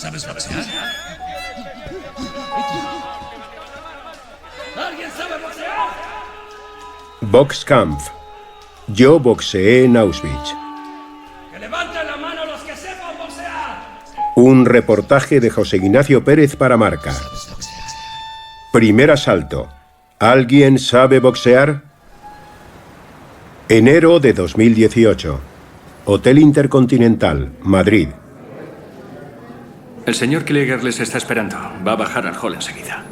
¿Sabes boxear? ¿Alguien sabe boxear? Boxkampf. Yo boxeé en Auschwitz. ¡Que levanten la mano los que sepan boxear! Un reportaje de José Ignacio Pérez para Marca. Primer asalto. ¿Alguien sabe boxear? Enero de 2018. Hotel Intercontinental, Madrid. El señor Klieger les está esperando. Va a bajar al hall enseguida.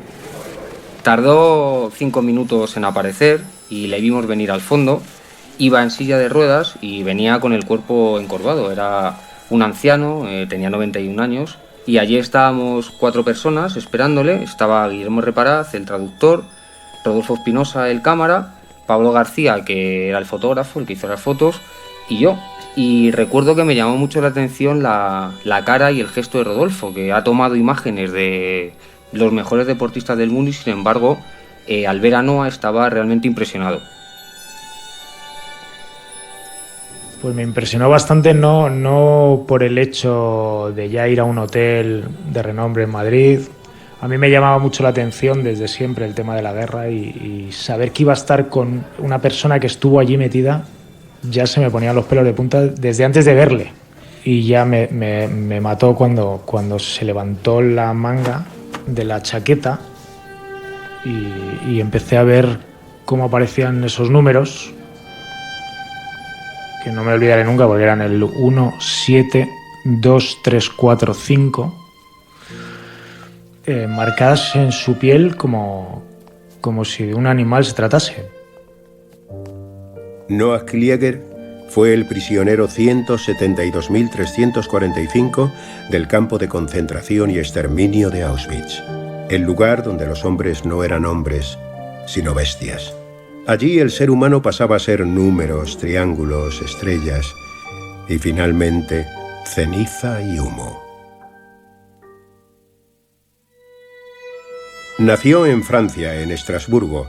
Tardó 5 minutos en aparecer y le vimos venir al fondo. Iba en silla de ruedas y venía con el cuerpo encorvado. Era un anciano, tenía 91 años. Y allí estábamos 4 personas esperándole. Estaba Guillermo Reparaz, el traductor, Rodolfo Espinosa, el cámara, Pablo García, que era el fotógrafo, el que hizo las fotos, y yo. Y recuerdo que me llamó mucho la atención la cara y el gesto de Rodolfo, que ha tomado imágenes de los mejores deportistas del mundo y, sin embargo, al ver a Noa estaba realmente impresionado. Pues me impresionó bastante, no por el hecho de ya ir a un hotel de renombre en Madrid. A mí me llamaba mucho la atención desde siempre el tema de la guerra y saber que iba a estar con una persona que estuvo allí metida, ya se me ponían los pelos de punta desde antes de verle. Y ya me mató cuando se levantó la manga de la chaqueta y empecé a ver cómo aparecían esos números, que no me olvidaré nunca porque eran el 1, 7, 2, 3, 4, 5, marcadas en su piel como si de un animal se tratase. Noah Klieger fue el prisionero 172.345 del campo de concentración y exterminio de Auschwitz, el lugar donde los hombres no eran hombres, sino bestias. Allí el ser humano pasaba a ser números, triángulos, estrellas y finalmente ceniza y humo. Nació en Francia, en Estrasburgo,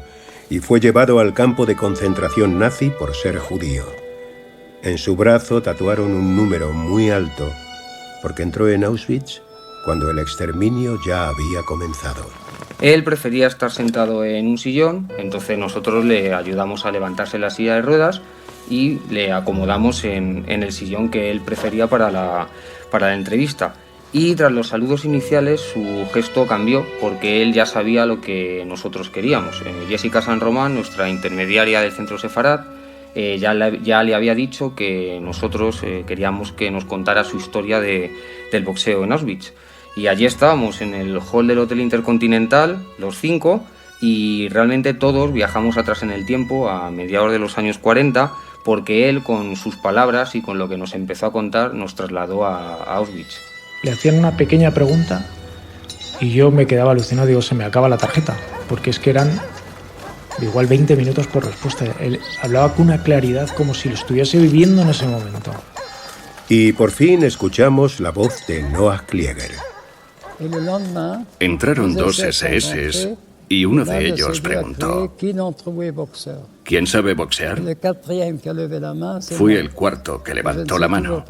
y fue llevado al campo de concentración nazi por ser judío. En su brazo tatuaron un número muy alto, porque entró en Auschwitz cuando el exterminio ya había comenzado. Él prefería estar sentado en un sillón, entonces nosotros le ayudamos a levantarse la silla de ruedas y le acomodamos en el sillón que él prefería para la entrevista. Y tras los saludos iniciales su gesto cambió porque él ya sabía lo que nosotros queríamos. Jessica San Román, nuestra intermediaria del centro Sefarad, ya le había dicho que nosotros queríamos que nos contara su historia del boxeo en Auschwitz. Y allí estábamos en el hall del Hotel Intercontinental, los 5, y realmente todos viajamos atrás en el tiempo a mediados de los años 40, porque él, con sus palabras y con lo que nos empezó a contar, nos trasladó a Auschwitz. Le hacían una pequeña pregunta y yo me quedaba alucinado, digo, se me acaba la tarjeta, porque es que eran igual 20 minutos por respuesta. Él hablaba con una claridad como si lo estuviese viviendo en ese momento. Y por fin escuchamos la voz de Noah Klieger. Entraron 2 SS y uno de ellos preguntó: ¿quién sabe boxear? Fui el cuarto que levantó la mano.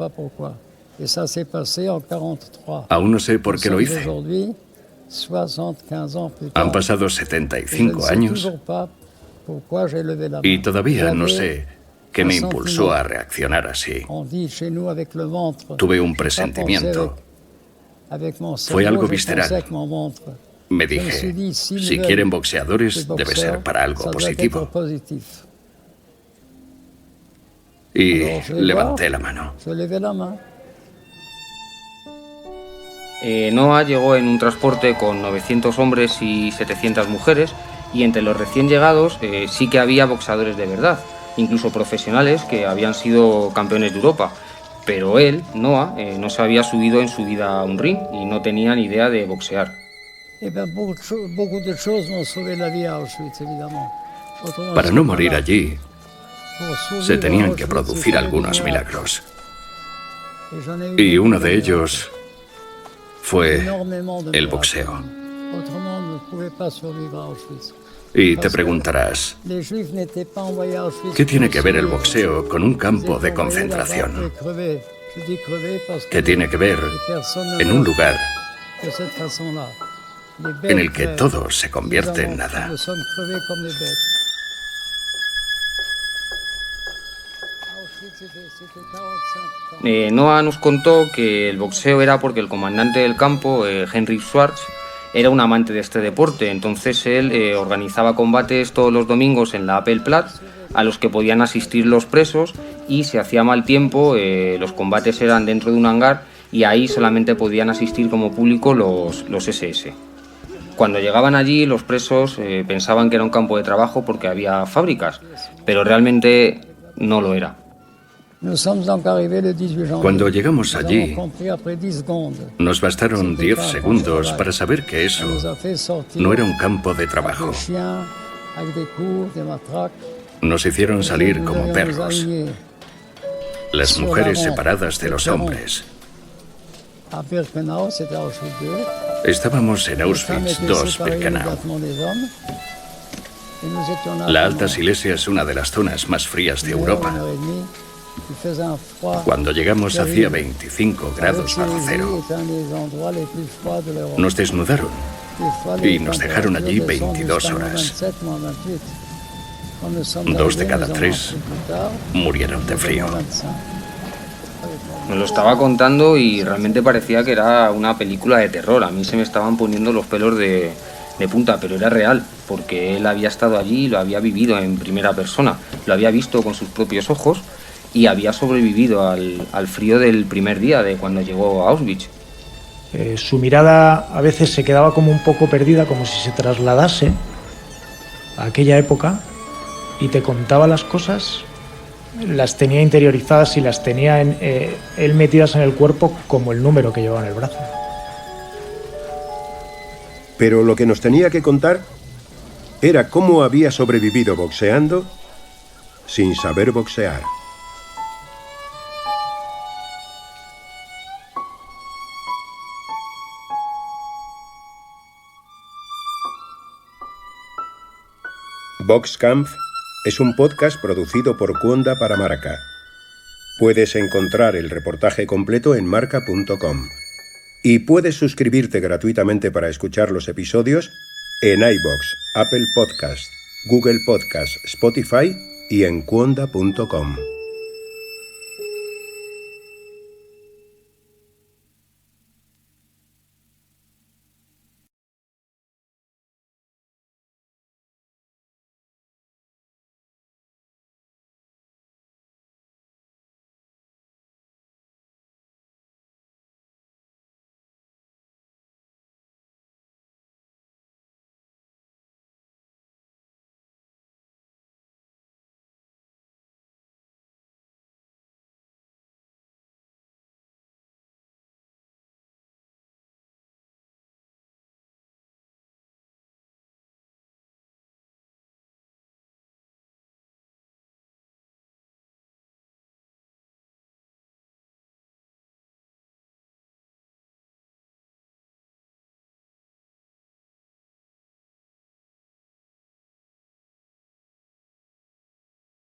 Aún no sé por qué lo hice. Han pasado 75 años y todavía no sé qué me impulsó a reaccionar así. Tuve un presentimiento. Fue algo visceral. Me dije, si quieren boxeadores, debe ser para algo positivo. Y levanté la mano. Noah llegó en un transporte con 900 hombres y 700 mujeres, y entre los recién llegados sí que había boxeadores de verdad, incluso profesionales que habían sido campeones de Europa. Pero él, Noah, no se había subido en su vida a un ring y no tenía ni idea de boxear. Para no morir allí, se tenían que producir algunos milagros. Y uno de ellos fue el boxeo. Y te preguntarás, ¿qué tiene que ver el boxeo con un campo de concentración? ¿Qué tiene que ver en un lugar en el que todo se convierte en nada. Noah nos contó que el boxeo era porque el comandante del campo, Henry Schwartz, era un amante de este deporte. Entonces él organizaba combates todos los domingos en la Appelplatz, a los que podían asistir los presos, y si hacía mal tiempo, los combates eran dentro de un hangar y ahí solamente podían asistir como público los SS. Cuando llegaban allí, los presos pensaban que era un campo de trabajo porque había fábricas, pero realmente no lo era. Cuando llegamos allí, nos bastaron 10 segundos para saber que eso no era un campo de trabajo. Nos hicieron salir como perros, las mujeres separadas de los hombres. Estábamos en Auschwitz II-Birkenau. La Alta Silesia es una de las zonas más frías de Europa. Cuando llegamos hacía 25 grados bajo cero. Nos desnudaron y nos dejaron allí 22 horas. 2 de cada 3 murieron de frío. Nos lo estaba contando y realmente parecía que era una película de terror. A mí se me estaban poniendo los pelos de punta, pero era real, porque él había estado allí y lo había vivido en primera persona. Lo había visto con sus propios ojos y había sobrevivido al frío del primer día de cuando llegó a Auschwitz. Su mirada a veces se quedaba como un poco perdida, como si se trasladase a aquella época, y te contaba las cosas, las tenía interiorizadas y las tenía él metidas en el cuerpo como el número que llevaba en el brazo. Pero lo que nos tenía que contar era cómo había sobrevivido boxeando sin saber boxear. Boxkampf es un podcast producido por Cuonda para Marca. Puedes encontrar el reportaje completo en marca.com y puedes suscribirte gratuitamente para escuchar los episodios en iVoox, Apple Podcast, Google Podcast, Spotify y en cuonda.com.